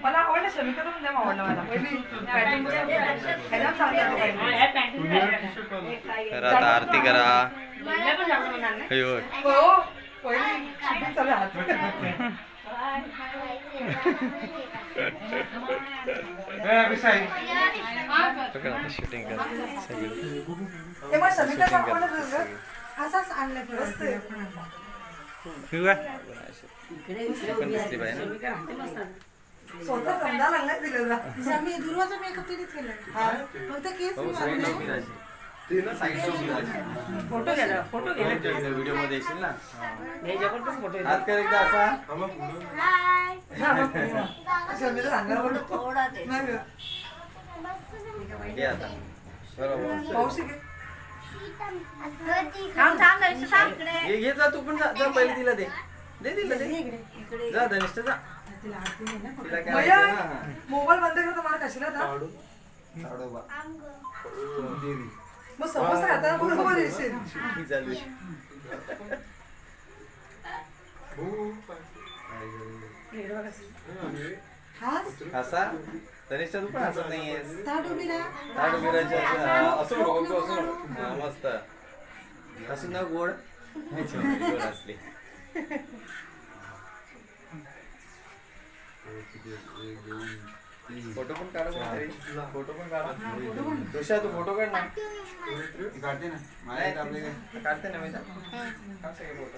मला आवडलं शमिका पण नाही आवडलं मला करा आता आरती करा शूटिंग करा असाच आणलं स्वतः समजा लागला दिलेला मी दुर्वाचा मेकअप तिनेच केला फक्त केस फोटो घ्या फोटो घ्या व्हिडिओ मध्ये येशील ना फोटो हात कर एकदा असा घे आता बरोबर घे जा तू पण जा पहिले तिला दे दिला दे जा धनिष्ठ जा मोबाईल बंद करतो मला कशाला मग समोसा खाता बरोबर येशील हसा धनिष्ठ तू पण हसत नाहीयेस असं मस्त हसून ना गोड असले फोटो पण काढ फोटो पण काढ तुषा तू फोटो काढ ना काढते ना काढते ना मी काढ सगळे फोटो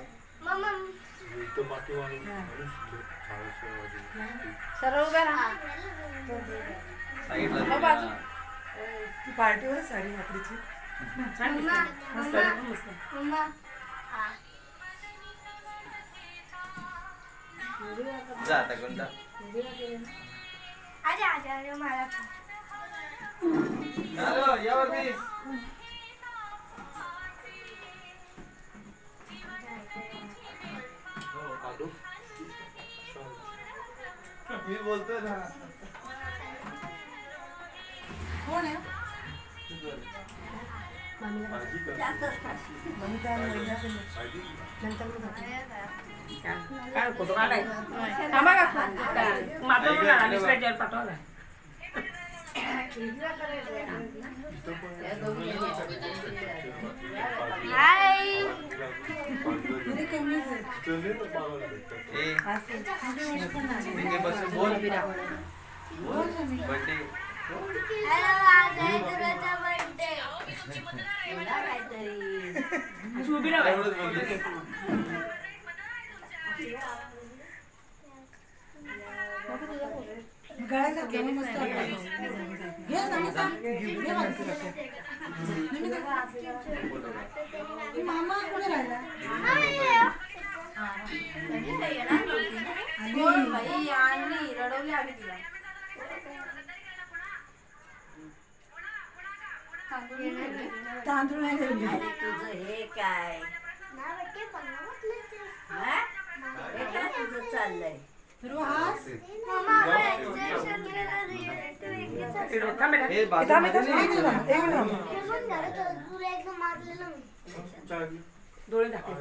पार्टीवर साडी घातलीची जा आता कोणता यावरती मी बोलतोय ना कोण आहे काय फोटो काढाय पाठवला मामा कुठे राहिला रडवली आम्ही तिला तांदूळ नाही तुझं हे काय तुझं चाललंय डोळे दाखव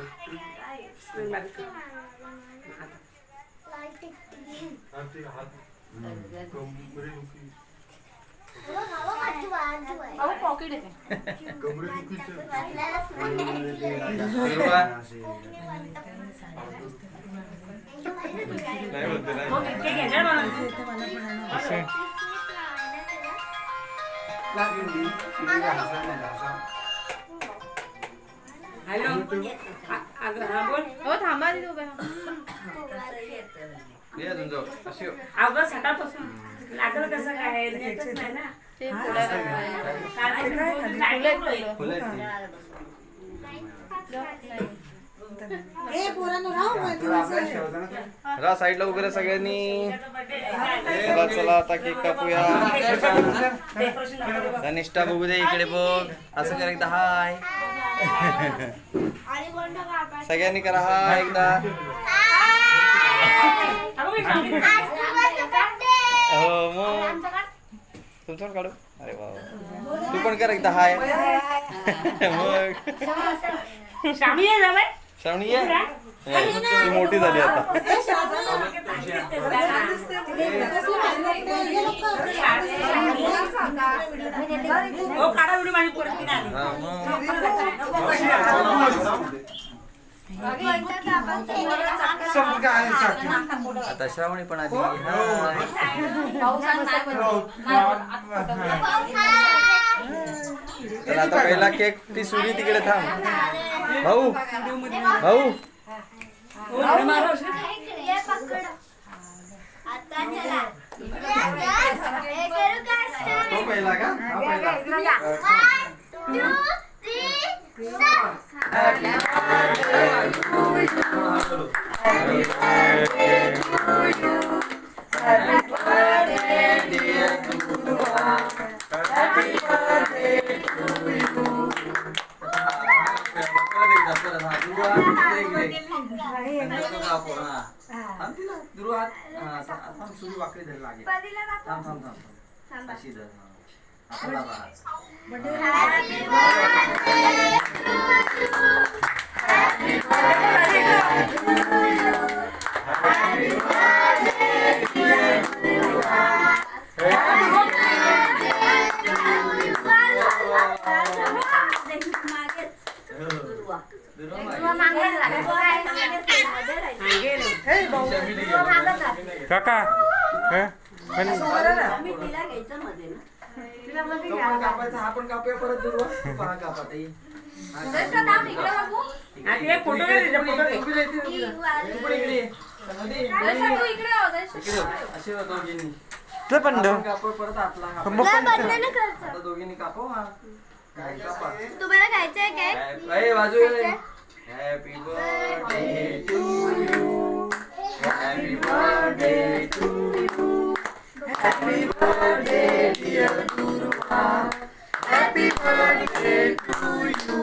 पॉकेट येते हॅलो हो थांबा अगं सकाळपासून लागलं कसं काय नाही ना रा साईडला वगैरे सगळ्यांनी चला चला आता केक कापूया धनिष्ठा बघू दे इकडे बघ असं कर एकदा हाय सगळ्यांनी करा हाय एकदा अगं मी सांगितलं. हो मग तुमचं पण काढू अरे वा वा. तू पण कर एकदा हाय मग श्रावणी आहे जावई? श्रावणी ये ती मोठी झाली आता हो काढा व्हिडिओ माझी पोरगी नाही आली. हा, मग. आता श्रावणी पण आली तर आता पहिला केक ती सुरी तिकडे थांब भाऊ भाऊ तो पहिला का हा पहिला सुरी वाकडी धर लागेल थांब थांब थांब अशी धर आता दाबा काका कापायचा हा पण कापूया परत दुर्वा हा कापा ताई आणि एक फोटो घे तिचा फोटो घे. असे दोघींनी ते पण दो कापड परत आतला आता दोघींनी कापव हा कापा तुम्हाला खायचंय काय? बाजू happy birthday to you happy birthday to you happy birthday dear Durva happy birthday to you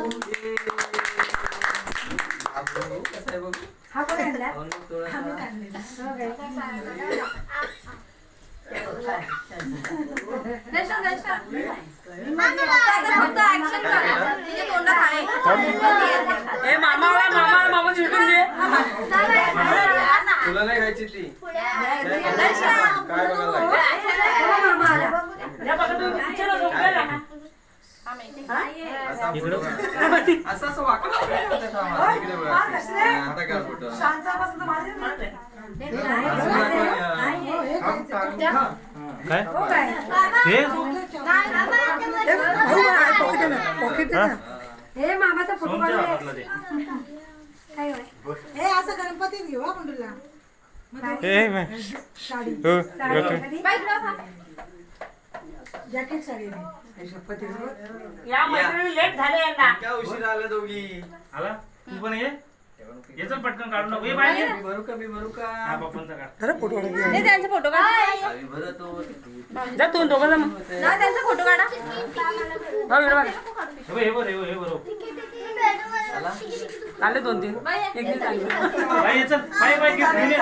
कसं आहे बघू हा कोण आणला? थोडं आम्हीच आणलेला. ए मामा चिटून दे. तुला नाही खायची ती काय बघायला या बघा तू पिक्चर झोपलेला ना. असं असं वाकडं इकडे बघा आता काय फोटो शांतापासून तर माझे नाही. काय हो काय? हे हे मामाचा फोटो सोमच्या काढले. हातातलं ते. काय होय? हे असं गणपतीत घेऊ आपण तुला ए बाय. साडी हो ओके जॅकेट साडी आहे. शपथी या मैत्रिणी लेट झाले यांना. काय उशीर आल्या दोघी आला तू पण ये ये चल पटकन काढून नको ये बाहेर ये. मी भरू का हा पप्पांचा काढ खरं फोटो काढले. हे त्यांचा फोटो काढा. आम्ही भरतो जा तू दोघं जा मग. जा त्यांचा फोटो काढा. बघ इकडे बघ. हे बरोबर हे बरोबर आले 2-3 एक दिन चालू. बाय ये चल बाय बाय गिफ्ट घेऊन ये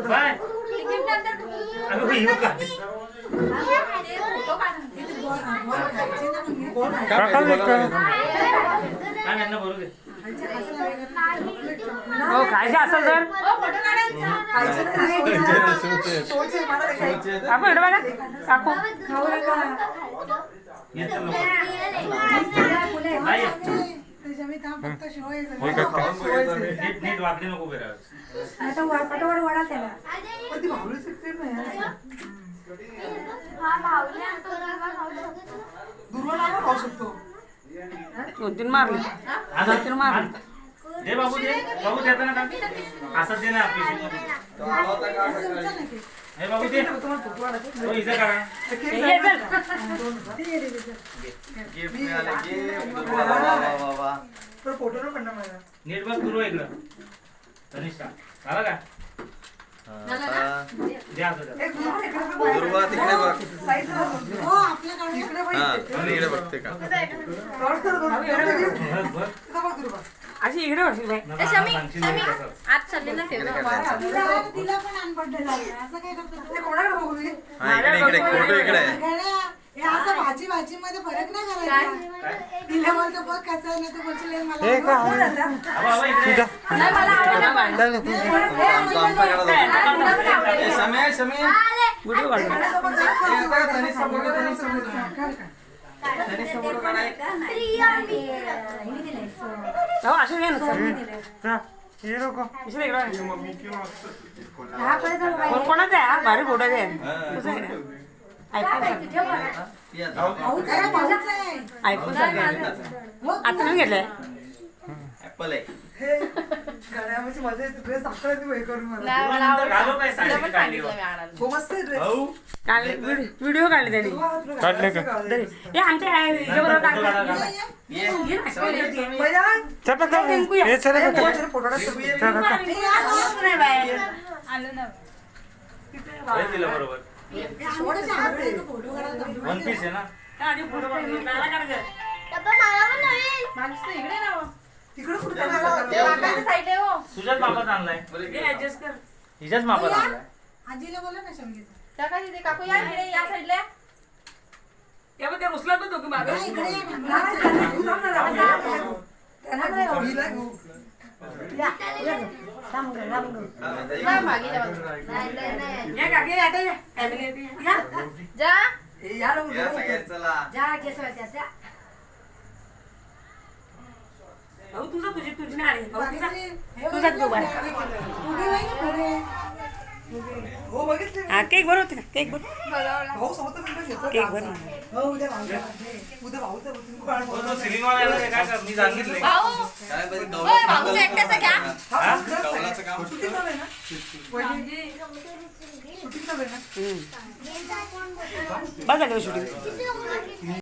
बाय अगं बाई येऊ का काका काय यांना भरू दे हो खायचं असेल तर आपण इकडे बघा काकू. ये चल नको बाय ये. होय काका नीट नीट वाकडी नको बेरा वडा त्याला खाऊ शकतो. 2-3 मारले. आता 2-3 मारले. दे बाबू देता ना का असं दे ना तो आला होता का सकाळी? हे बाबू दे तो इथं काढा ये चल. गिफ्ट मिळालं गिफ्ट वा वा वा वा फोटो ना पडणार माझा. नीट बघ तुरो इकडं तनिष्ठा आला का दे आता दे. दुर्वा तिकडे बघ हो आपल्याकडे इकडे हा तुम्ही इकडे बघते का बघ बघ बघ अशी इकडे बसली बाई. ना, ए, ना, शमी सांगशील शमी नाही तसं. आज चालले ना ठेव तिला पण अनबड्डे झाले असं काय करतो ते कोणाकडे बघू मी हा, इकडे फोटो इकडे आहे. गड्या, हे असं भाजी मध्ये फरक नाही करायचा तिला बोलतो बघ कसं आहे ना तू बोलशील हे मला आवडलं. आबा, आबा, इकडे. नाही मला आवडलं पण ए, शमी, शमी. व्हिडिओ काढ. ए, आता तनिषचा फोटो, तनिषचा फोटो. तनिषचा फोटो काढा एक. हो, असं घे ना सर. इकडे इकडे. कोणाचा आहे हा? भारी फोटो आहे. तुझा आहे का? आयफोन सारखा. ये आता. अरे, भाऊच आहे. आयफोन सारखा आहे. आता नाही घेतलंय. ऍपल आहे. गड्यामध्ये मजा येते ड्रेस दाखवला हे करून मला नाही मला नंतर घालू काय आवडलं साडी पण काढली सांगितलं मी आणायला. हो मस्त आहे ड्रेस भाऊ काढले व्हिडिओ काढले त्यांनी. काढले का? हे आमच्या ह्याच्याबरोबर फोटो काढा, काढले. काढा. ये. घे ना, शोले होती. चला चला हे चला हे चला फोटो काढा. नाही बाहेर. आलं ना हे दिलं बरोबर शेवटचे हात आहे. फोटो काढायला. वन पीस आहे ना. आणि फोटो काढले. काढला काढलं. माणूस तर इकडे ना मग. तिकडे कुठे काढायला? काकाच्या साईडला आहे हो. तुझ्याच मापात आणलाय हे ऍडजस्ट कर. हिच्याच मापात आणलाय आजीला बोला ना शंभीचं. काका तिथे काकू या इकडे या साईडला या. या बघ, त्या रुसला पण दोघी मागं. हा, इकडे ये ना. हिला घेऊ. जा मागे जा. या काकी, आता या. फॅमिली येते. या. जा या सगळ्यांना चला. भाऊ तुझं तुझी नाही आली. भाऊ तुझा. हे तुझा तू बाय. पुढे बाई, पुढे. हो बघितले हा, केक बनवते ना, केक बनव. भाऊ सोबतच मिनिटं घेतो. केक बनव. हो उद्या भाऊचा birthday. उद्या भाऊचा birthday. हो, तो सिलिंग वाला आहे, काय कर मी सांगितले भाऊ काय बरं, ओय, गवळाचं काम भाऊचं एकट्याचं घ्या. हा, गवळाचं काम. शूटिंग चालू आहे ना? शूटिंग चालू आहे ना? बघा शूटिंग.